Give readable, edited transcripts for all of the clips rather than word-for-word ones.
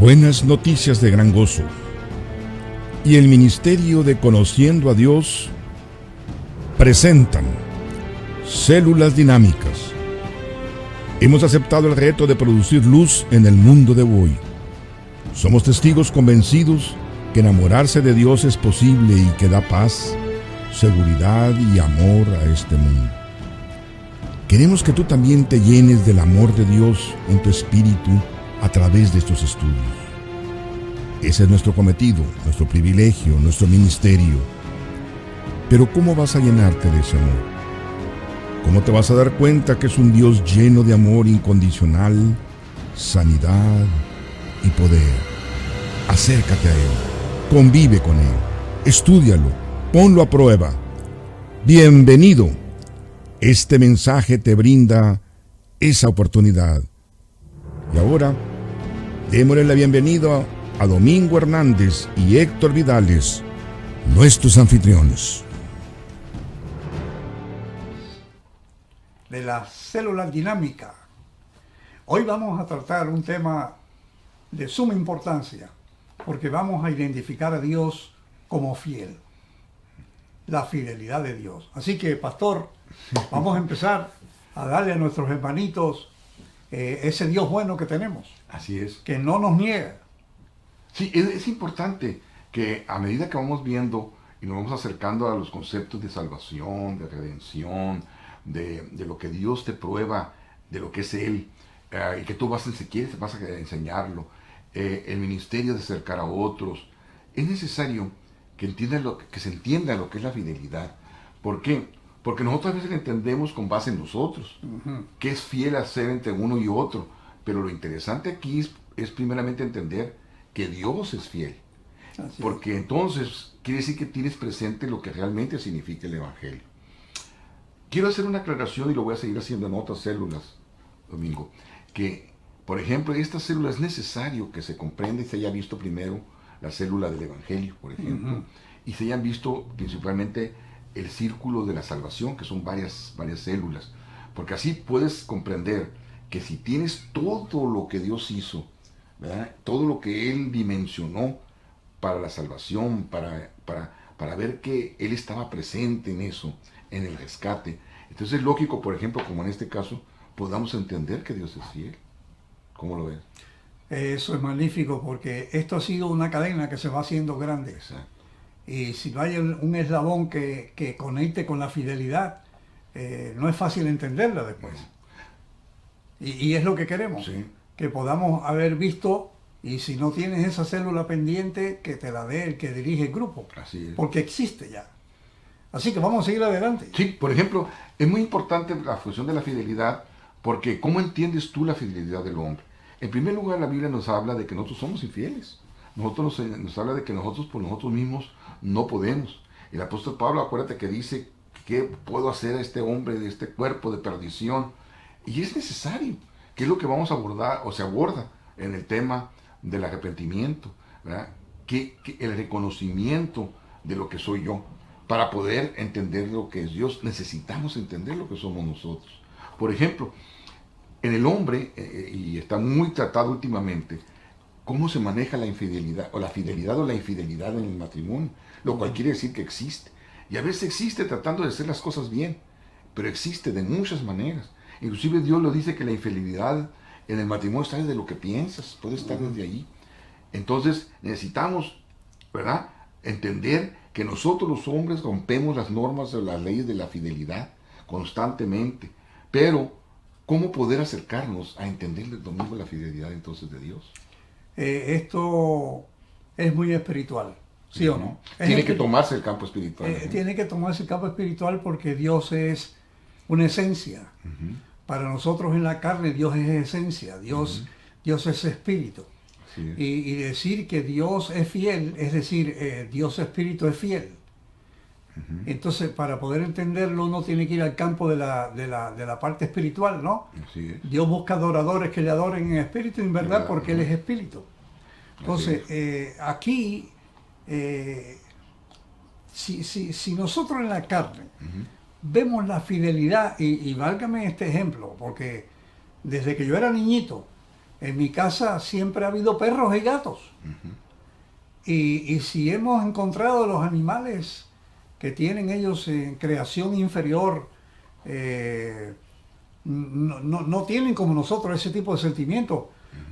Buenas noticias de gran gozo. Y el Ministerio de Conociendo a Dios presentan Células Dinámicas. Hemos aceptado el reto de producir luz en el mundo de hoy. Somos testigos convencidos que enamorarse de Dios es posible y que da paz, seguridad y amor a este mundo. Queremos que tú también te llenes del amor de Dios en tu espíritu a través de estos estudios. Ese es nuestro cometido, nuestro privilegio, nuestro ministerio. Pero ¿cómo vas a llenarte de ese amor? ¿Cómo te vas a dar cuenta que es un Dios lleno de amor incondicional, sanidad y poder? Acércate a Él, convive con Él, estúdialo, ponlo a prueba. Bienvenido. Este mensaje te brinda esa oportunidad. Y ahora, démosle la bienvenida a Domingo Hernández y Héctor Vidales, nuestros anfitriones. De la célula dinámica. Hoy vamos a tratar un tema de suma importancia, porque vamos a identificar a Dios como fiel. La fidelidad de Dios. Así que, pastor, vamos a empezar a darle a nuestros hermanitos ese Dios bueno que tenemos. Así es. Que no nos niega. Sí, es importante que a medida que vamos viendo y nos vamos acercando a los conceptos de salvación, de redención, de lo que Dios te prueba, de lo que es Él, y que tú vas a enseñarlo, el ministerio de acercar a otros, es necesario que se entienda lo que es la fidelidad. ¿Por qué? Porque nosotros a veces lo entendemos con base en nosotros, que es fiel a ser entre uno y otro, pero lo interesante aquí es primeramente entender que Dios es fiel. Porque entonces quiere decir que tienes presente lo que realmente significa el Evangelio. Quiero hacer una aclaración y lo voy a seguir haciendo en otras células, Domingo, que por ejemplo en estas células es necesario que se comprenda y se haya visto primero la célula del Evangelio, por ejemplo, y se hayan visto principalmente el círculo de la salvación, que son varias células, porque así puedes comprender que si tienes todo lo que Dios hizo, ¿verdad? Todo lo que Él dimensionó para la salvación, para ver que Él estaba presente en eso, en el rescate. Entonces es lógico, por ejemplo, como en este caso, podamos entender que Dios es fiel. ¿Cómo lo ves? Eso es magnífico, porque esto ha sido una cadena que se va haciendo grande. Exacto. Y si no hay un eslabón que conecte con la fidelidad, no es fácil entenderla después. Y es lo que queremos. Sí. Que podamos haber visto, y si no tienes esa célula pendiente, que te la dé el que dirige el grupo. Así es. Porque existe ya. Así que vamos a seguir adelante. Sí, por ejemplo, es muy importante la función de la fidelidad, porque ¿cómo entiendes tú la fidelidad del hombre? En primer lugar, la Biblia nos habla de que nosotros somos infieles. Nos habla de que nosotros por nosotros mismos no podemos. El apóstol Pablo, acuérdate que dice, ¿qué puedo hacer a este hombre de este cuerpo de perdición? Y es necesario, que es lo que vamos a abordar, o se aborda en el tema del arrepentimiento, ¿verdad? Que el reconocimiento de lo que soy yo. Para poder entender lo que es Dios, necesitamos entender lo que somos nosotros. Por ejemplo, en el hombre, y está muy tratado últimamente, cómo se maneja la infidelidad, o la fidelidad o la infidelidad en el matrimonio, lo cual quiere decir que existe. Y a veces existe tratando de hacer las cosas bien, pero existe de muchas maneras. Inclusive Dios lo dice que la infidelidad en el matrimonio está desde lo que piensas, puede estar desde ahí. Entonces necesitamos, ¿verdad?, entender que nosotros los hombres rompemos las normas o las leyes de la fidelidad constantemente, pero ¿cómo poder acercarnos a entender el domingo la fidelidad entonces de Dios? Esto es muy espiritual, ¿sí o no? Tiene que tomarse el campo espiritual. Tiene que tomarse el campo espiritual, porque Dios es una esencia. Para nosotros en la carne, Dios es esencia, Dios es espíritu. Sí. Y decir que Dios es fiel, es decir, Dios espíritu es fiel. Entonces, para poder entenderlo, uno tiene que ir al campo de la parte espiritual, ¿no? Así es. Dios busca adoradores que le adoren en espíritu y en verdad, porque Él es espíritu. Entonces, aquí, si nosotros en la carne vemos la fidelidad, y válgame este ejemplo, porque desde que yo era niñito, En mi casa siempre ha habido perros y gatos. Y si hemos encontrado los animales que tienen ellos en creación inferior, no tienen como nosotros ese tipo de sentimientos,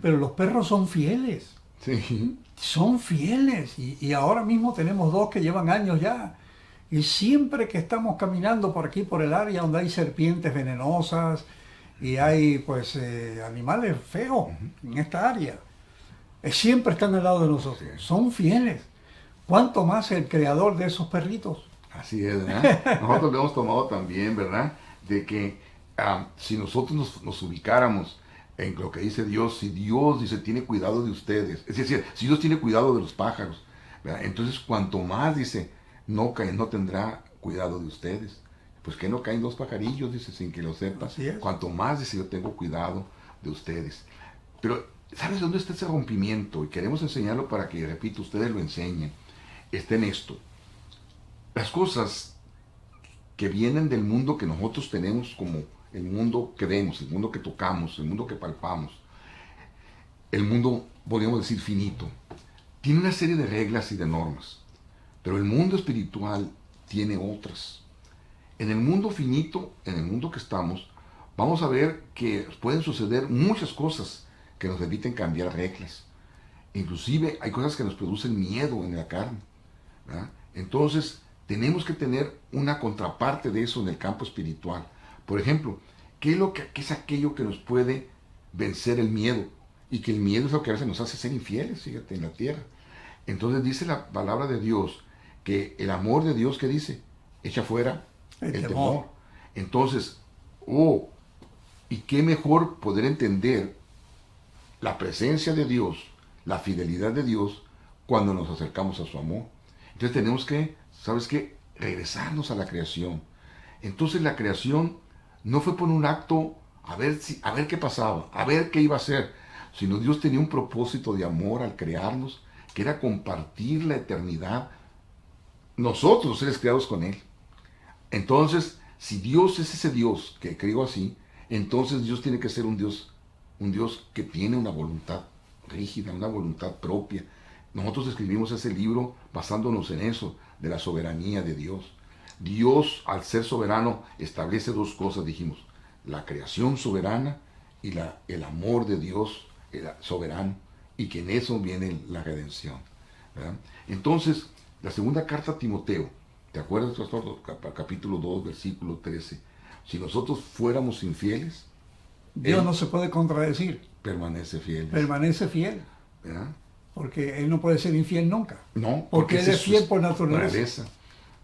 pero los perros son fieles. Sí. Son fieles. Y ahora mismo tenemos 2 que llevan años ya. Y siempre que estamos caminando por aquí, por el área donde hay serpientes venenosas y hay pues animales feos en esta área, siempre están al lado de nosotros. Sí. Son fieles. ¿Cuánto más el creador de esos perritos? Así es, ¿verdad? Nosotros lo hemos tomado también, ¿verdad? De que si nosotros nos ubicáramos en lo que dice Dios, si Dios dice tiene cuidado de ustedes, es decir, si Dios tiene cuidado de los pájaros, ¿verdad? Entonces cuanto más dice, no tendrá cuidado de ustedes. Pues que no caen 2 pajarillos, dice, sin que lo sepan. Cuanto más dice, yo tengo cuidado de ustedes. Pero, ¿sabes dónde está ese rompimiento? Y queremos enseñarlo para que, repito, ustedes lo enseñen. Está en esto. Las cosas que vienen del mundo que nosotros tenemos como el mundo que vemos, el mundo que tocamos, el mundo que palpamos, el mundo, podríamos decir, finito, tiene una serie de reglas y de normas. Pero el mundo espiritual tiene otras. En el mundo finito, en el mundo que estamos, vamos a ver que pueden suceder muchas cosas que nos eviten cambiar reglas. Inclusive hay cosas que nos producen miedo en la carne, ¿verdad? Entonces tenemos que tener una contraparte de eso en el campo espiritual. Por ejemplo, ¿qué es aquello que nos puede vencer el miedo? Y que el miedo es lo que a veces nos hace ser infieles, fíjate, en la tierra. Entonces dice la palabra de Dios que el amor de Dios, ¿qué dice? Echa fuera el temor. Entonces, y qué mejor poder entender la presencia de Dios, la fidelidad de Dios, cuando nos acercamos a su amor. Entonces tenemos que, ¿sabes qué? Regresarnos a la creación. Entonces la creación no fue por un acto a ver qué pasaba, a ver qué iba a ser, sino Dios tenía un propósito de amor al crearnos, que era compartir la eternidad, nosotros, los seres creados, con Él. Entonces, si Dios es ese Dios que creó así, entonces Dios tiene que ser un Dios que tiene una voluntad rígida, una voluntad propia. Nosotros escribimos ese libro basándonos en eso, de la soberanía de Dios. Dios, al ser soberano, establece 2 cosas, dijimos, la creación soberana y el amor de Dios soberano, y que en eso viene la redención, ¿verdad? Entonces, la segunda carta a Timoteo, ¿te acuerdas, pastor? Capítulo 2, versículo 13. Si nosotros fuéramos infieles, Dios no se puede contradecir. Permanece fiel. Permanece fiel. ¿Verdad? Porque Él no puede ser infiel nunca. No, porque Él es fiel por naturaleza.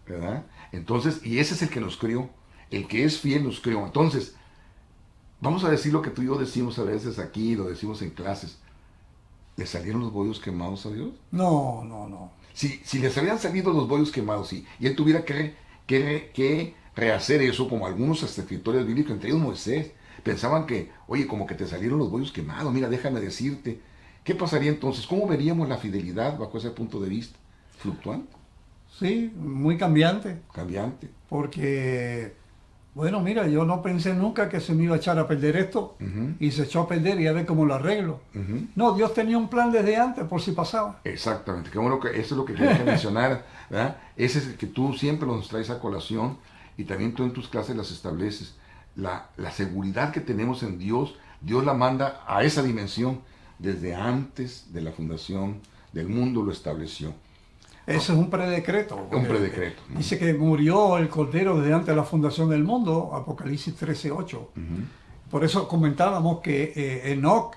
¿Verdad? Entonces, y ese es el que nos creó. El que es fiel nos creó. Entonces, vamos a decir lo que tú y yo decimos a veces aquí, lo decimos en clases. ¿Le salieron los bollos quemados a Dios? No. Si les habían salido los bollos quemados, sí, y Él tuviera que rehacer eso, como algunos escritores bíblicos, entre ellos Moisés, pensaban que, oye, como que te salieron los bollos quemados, mira, déjame decirte. ¿Qué pasaría entonces? ¿Cómo veríamos la fidelidad bajo ese punto de vista? ¿Fluctuante? Sí, muy cambiante. Cambiante. Porque, bueno, mira, yo no pensé nunca que se me iba a echar a perder esto, y se echó a perder y a ver cómo lo arreglo. No, Dios tenía un plan desde antes por si pasaba. Exactamente, qué bueno que eso es lo que quería mencionar, ¿verdad? Ese es el que tú siempre nos traes a colación, y también tú en tus clases las estableces. La seguridad que tenemos en Dios, Dios la manda a esa dimensión. Desde antes de la fundación del mundo lo estableció. Eso es un predecreto. Un predecreto. Dice que murió el Cordero desde antes de la fundación del mundo, Apocalipsis 13:8. Por eso comentábamos que Enoc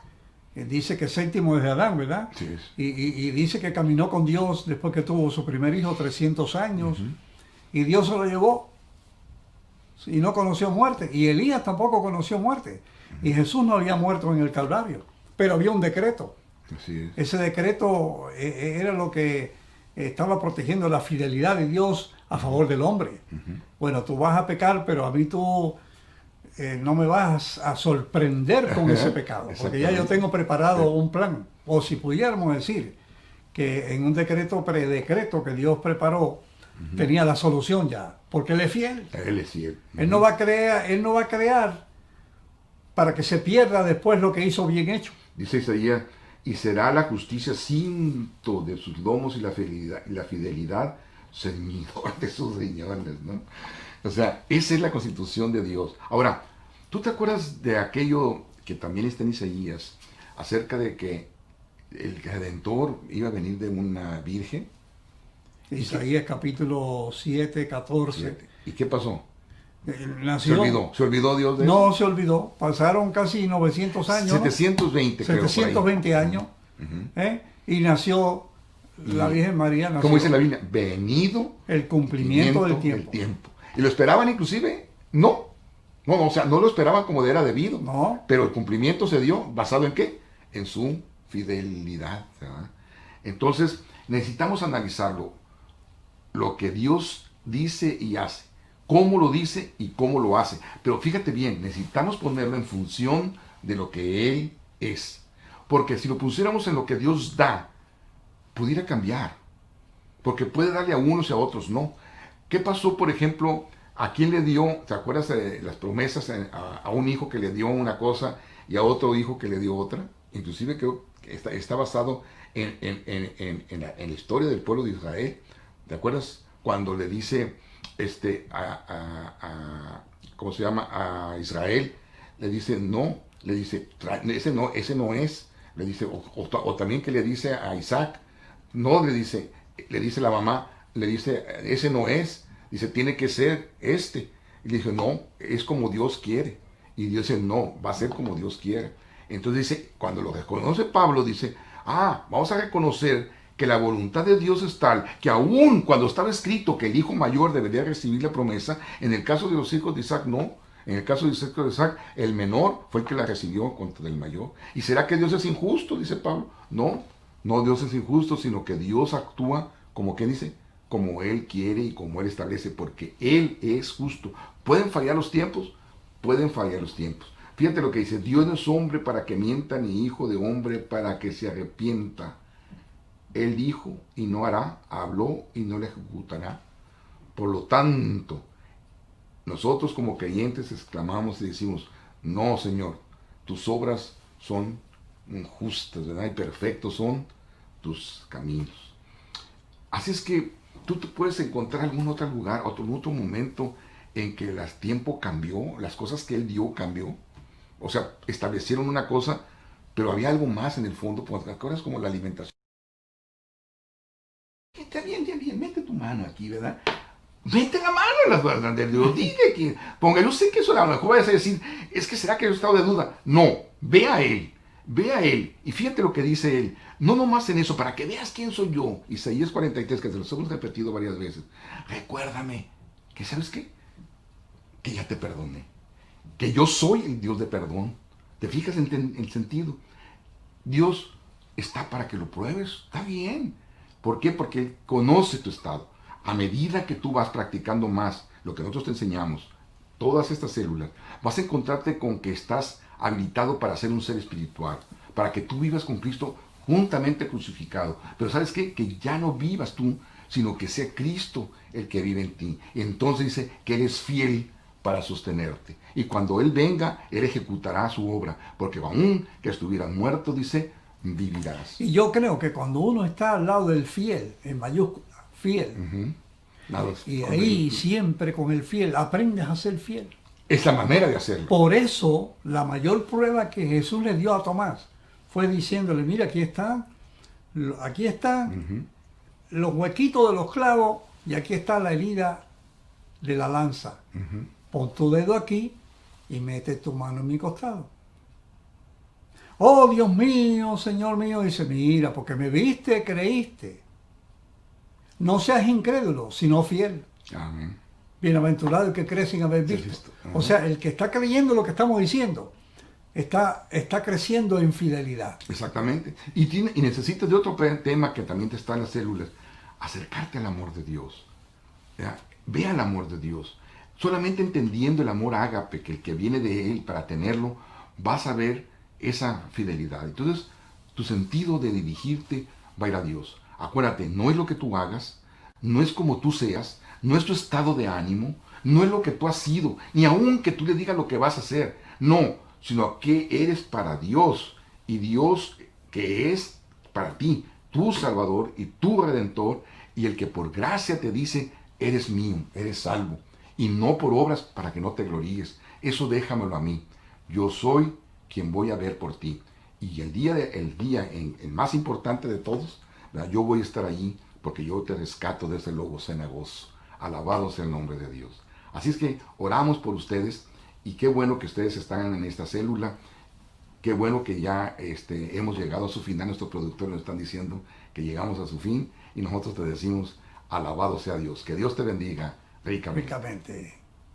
dice que séptimo desde Adán, ¿verdad? Sí es. Y dice que caminó con Dios después que tuvo su primer hijo, 300 años, y Dios se lo llevó. Y no conoció muerte. Y Elías tampoco conoció muerte. Y Jesús no había muerto en el Calvario. Pero había un decreto. Así es. Ese decreto era lo que estaba protegiendo la fidelidad de Dios a favor del hombre. Bueno, tú vas a pecar, pero a mí tú no me vas a sorprender con ese pecado. Porque ya yo tengo preparado un plan. O si pudiéramos decir que en un predecreto que Dios preparó, tenía la solución ya. Porque Él es fiel. Él es fiel. Él no va a crear para que se pierda después lo que hizo bien hecho. Dice Isaías, y será la justicia cinto de sus lomos y la fidelidad ceñidor de sus riñones, ¿no? O sea, esa es la constitución de Dios. Ahora, ¿tú te acuerdas de aquello que también está en Isaías, acerca de que el Redentor iba a venir de una virgen? Isaías capítulo 7, 14. 7. ¿Y qué pasó? Nació, ¿Se olvidó Dios de eso? no se olvidó, pasaron casi 900 años. 720, creo, 720 años. Y nació la Virgen María. Nació, como dice la Biblia, venido el cumplimiento del tiempo. ¿Y lo esperaban inclusive? No. No, o sea, no lo esperaban como era debido. No. Pero el cumplimiento se dio, ¿basado en qué? En su fidelidad, ¿verdad? Entonces, necesitamos analizarlo. Lo que Dios dice y hace. Cómo lo dice y cómo lo hace. Pero fíjate bien, necesitamos ponerlo en función de lo que Él es. Porque si lo pusiéramos en lo que Dios da, pudiera cambiar. Porque puede darle a unos y a otros no. ¿Qué pasó, por ejemplo, a quién le dio, te acuerdas de las promesas a un hijo que le dio una cosa y a otro hijo que le dio otra? Inclusive creo que está basado en la historia del pueblo de Israel. ¿Te acuerdas cuando le dice ¿cómo se llama? A Israel? Le dice no, le dice ese no es. Le dice, o también que le dice a Isaac, no, le dice la mamá, le dice, ese no es, dice, tiene que ser este. Y le dice, no, es como Dios quiere. Y Dios dice, no, va a ser como Dios quiere. Entonces dice, cuando lo reconoce Pablo, dice, vamos a reconocer que la voluntad de Dios es tal, que aún cuando estaba escrito que el hijo mayor debería recibir la promesa, en el caso de los hijos de Isaac, no. En el caso de Isaac, el menor fue el que la recibió contra el mayor. ¿Y será que Dios es injusto? Dice Pablo. No, no Dios es injusto, sino que Dios actúa como que dice, como Él quiere y como Él establece, porque Él es justo. ¿Pueden fallar los tiempos? Pueden fallar los tiempos. Fíjate lo que dice, Dios no es hombre para que mienta, ni hijo de hombre para que se arrepienta. Él dijo y no hará, habló y no le ejecutará. Por lo tanto, nosotros como creyentes exclamamos y decimos, no, Señor, tus obras son justas, ¿verdad? Y perfectos son tus caminos. Así es que tú te puedes encontrar algún otro lugar, algún otro momento en que el tiempo cambió, las cosas que Él dio cambió. O sea, establecieron una cosa, pero había algo más en el fondo, porque cosas como la alimentación. Está bien, mete tu mano aquí, ¿verdad? Mete la mano en las manos de Dios, diga que ponga, yo sé que eso a lo mejor vayas a decir, es que será que yo he estado de duda. No, ve a Él, y fíjate lo que dice Él, no nomás en eso, para que veas quién soy yo. Isaías 43, que se los hemos repetido varias veces. Recuérdame, que ¿sabes qué? Que ya te perdoné, que yo soy el Dios de perdón. ¿Te fijas en el sentido? Dios está para que lo pruebes, está bien. ¿Por qué? Porque Él conoce tu estado. A medida que tú vas practicando más lo que nosotros te enseñamos, todas estas células, vas a encontrarte con que estás habilitado para ser un ser espiritual, para que tú vivas con Cristo juntamente crucificado. Pero ¿sabes qué? Que ya no vivas tú, sino que sea Cristo el que vive en ti. Y entonces dice que Él es fiel para sostenerte. Y cuando Él venga, Él ejecutará su obra, porque aún que estuvieras muerto, dice, vivirás. Y yo creo que cuando uno está al lado del fiel, en mayúscula, fiel, y ahí siempre con el fiel, aprendes a ser fiel. Es la manera de hacerlo. Por eso, la mayor prueba que Jesús le dio a Tomás fue diciéndole, mira, aquí están los huequitos de los clavos y aquí está la herida de la lanza. Pon tu dedo aquí y mete tu mano en mi costado. Oh, Dios mío, Señor mío, dice, mira, porque me viste, creíste. No seas incrédulo, sino fiel. Amén. Bienaventurado el que cree sin haber visto. O sea, el que está creyendo lo que estamos diciendo, está creciendo en fidelidad. Exactamente. Y necesitas de otro tema que también te está en las células. Acercarte al amor de Dios. ¿Ya? Ve al amor de Dios. Solamente entendiendo el amor ágape, que el que viene de Él para tenerlo, vas a ver esa fidelidad. Entonces, tu sentido de dirigirte va a ir a Dios. Acuérdate, no es lo que tú hagas, no es como tú seas, no es tu estado de ánimo, no es lo que tú has sido, ni aun que tú le digas lo que vas a hacer. No, sino que eres para Dios y Dios que es para ti tu Salvador y tu Redentor, y el que por gracia te dice, eres mío, eres salvo, y no por obras para que no te gloríes. Eso déjamelo a mí. Yo soy quien voy a ver por ti. Y el día el más importante de todos, ¿verdad? Yo voy a estar allí porque yo te rescato de ese lobo cenagoso. Alabado sea el nombre de Dios. Así es que oramos por ustedes, y qué bueno que ustedes están en esta célula. Qué bueno que ya hemos llegado a su final. Nuestros productores nos están diciendo que llegamos a su fin, y nosotros te decimos, alabado sea Dios. Que Dios te bendiga ricamente. Ricamente.